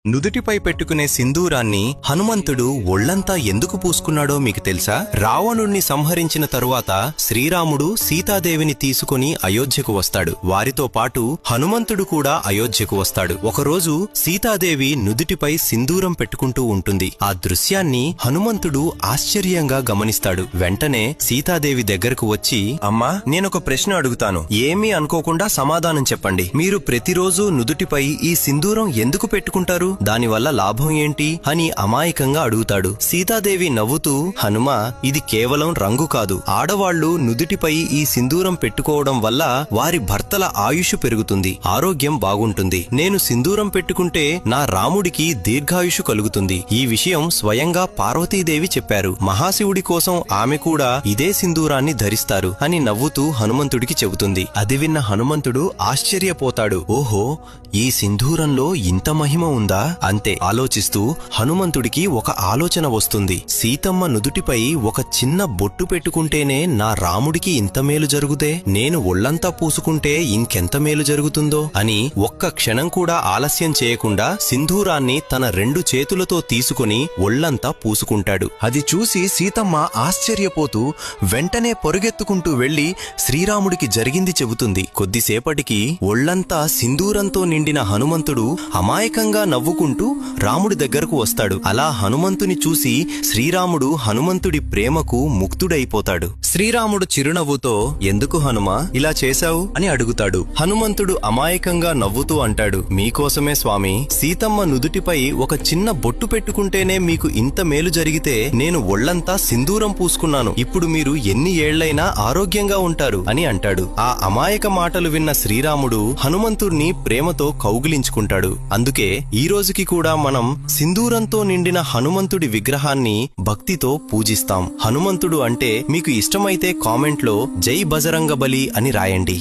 నుదుటిపై పెట్టుకునే సింధూరాన్ని హనుమంతుడు ఒళ్లంతా ఎందుకు పూసుకున్నాడో మీకు తెలుసా? రావణుణ్ణి సంహరించిన తరువాత శ్రీరాముడు సీతాదేవిని తీసుకుని అయోధ్యకు వస్తాడు. వారితో పాటు హనుమంతుడు కూడా అయోధ్యకు వస్తాడు. ఒకరోజు సీతాదేవి నుదుటిపై సింధూరం పెట్టుకుంటూ ఉంటుంది. ఆ దృశ్యాన్ని హనుమంతుడు ఆశ్చర్యంగా గమనిస్తాడు. వెంటనే సీతాదేవి దగ్గరకు వచ్చి, అమ్మా, నేనొక ప్రశ్న అడుగుతాను, ఏమీ అనుకోకుండా సమాధానం చెప్పండి. మీరు ప్రతిరోజు నుదుటిపై ఈ సింధూరం ఎందుకు పెట్టుకుంటారు? దానివల్ల లాభం ఏంటి అని అమాయకంగా అడుగుతాడు. సీతాదేవి నవ్వుతూ, హనుమా, ఇది కేవలం రంగు కాదు. ఆడవాళ్లు నుదుటిపై ఈ సింధూరం పెట్టుకోవడం వల్ల వారి భర్తల ఆయుష్ పెరుగుతుంది, ఆరోగ్యం బాగుంటుంది. నేను సింధూరం పెట్టుకుంటే నా రాముడికి దీర్ఘాయుషు కలుగుతుంది. ఈ విషయం స్వయంగా పార్వతీదేవి చెప్పారు. మహాశివుడి కోసం ఆమె కూడా ఇదే సింధూరాన్ని ధరిస్తారు అని నవ్వుతూ హనుమంతుడికి చెబుతుంది. అది విన్న హనుమంతుడు ఆశ్చర్యపోతాడు. ఓహో, ఈ సింధూరంలో ఇంత మహిమ ఉందా? అంతే ఆలోచిస్తూ హనుమంతుడికి ఒక ఆలోచన వస్తుంది. సీతమ్మ నుదుటిపై ఒక చిన్న బొట్టు పెట్టుకుంటేనే నా రాముడికి ఇంత మేలు జరుగుతే, నేను ఒళ్లంతా పూసుకుంటే ఇంకెంత మేలు జరుగుతుందో అని ఒక్క క్షణం కూడా ఆలస్యం చేయకుండా సింధూరాన్ని తన 2 చేతులతో తీసుకుని ఒళ్లంతా పూసుకుంటాడు. అది చూసి సీతమ్మ ఆశ్చర్యపోతూ వెంటనే పరుగెత్తుకుంటూ వెళ్లి శ్రీరాముడికి జరిగింది చెబుతుంది. కొద్దిసేపటికి ఒళ్లంతా సింధూరంతో నిండిన హనుమంతుడు అమాయకంగా నవ్వుకుంటూ రాముడి దగ్గరకు వస్తాడు. అలా హనుమంతుని చూసి శ్రీరాముడు హనుమంతుడి ప్రేమకు ముక్తుడైపోతాడు. శ్రీరాముడు చిరునవ్వుతో, ఎందుకు హనుమా ఇలా చేశావు అని అడుగుతాడు. హనుమంతుడు అమాయకంగా నవ్వుతూ అంటాడు, మీకోసమే స్వామి. సీతమ్మ నుదుటిపై ఒక చిన్న బొట్టు పెట్టుకుంటేనే మీకు ఇంత మేలు జరిగితే నేను ఒళ్లంతా సింధూరం పూసుకున్నాను. ఇప్పుడు మీరు ఎన్ని ఏళ్లైనా ఆరోగ్యంగా ఉంటారు అని అంటాడు. ఆ అమాయక మాటలు విన్న శ్రీరాముడు హనుమంతుడిని ప్రేమతో కౌగిలించుకుంటాడు. అందుకే ఈ రోజుకి కూడా మనం సింధూరంతో నిండిన హనుమంతుడి విగ్రహాన్ని భక్తితో పూజిస్తాం. హనుమంతుడు అంటే మీకు ఇష్టమైతే కామెంట్లో జై బజరంగబలి అని రాయండి.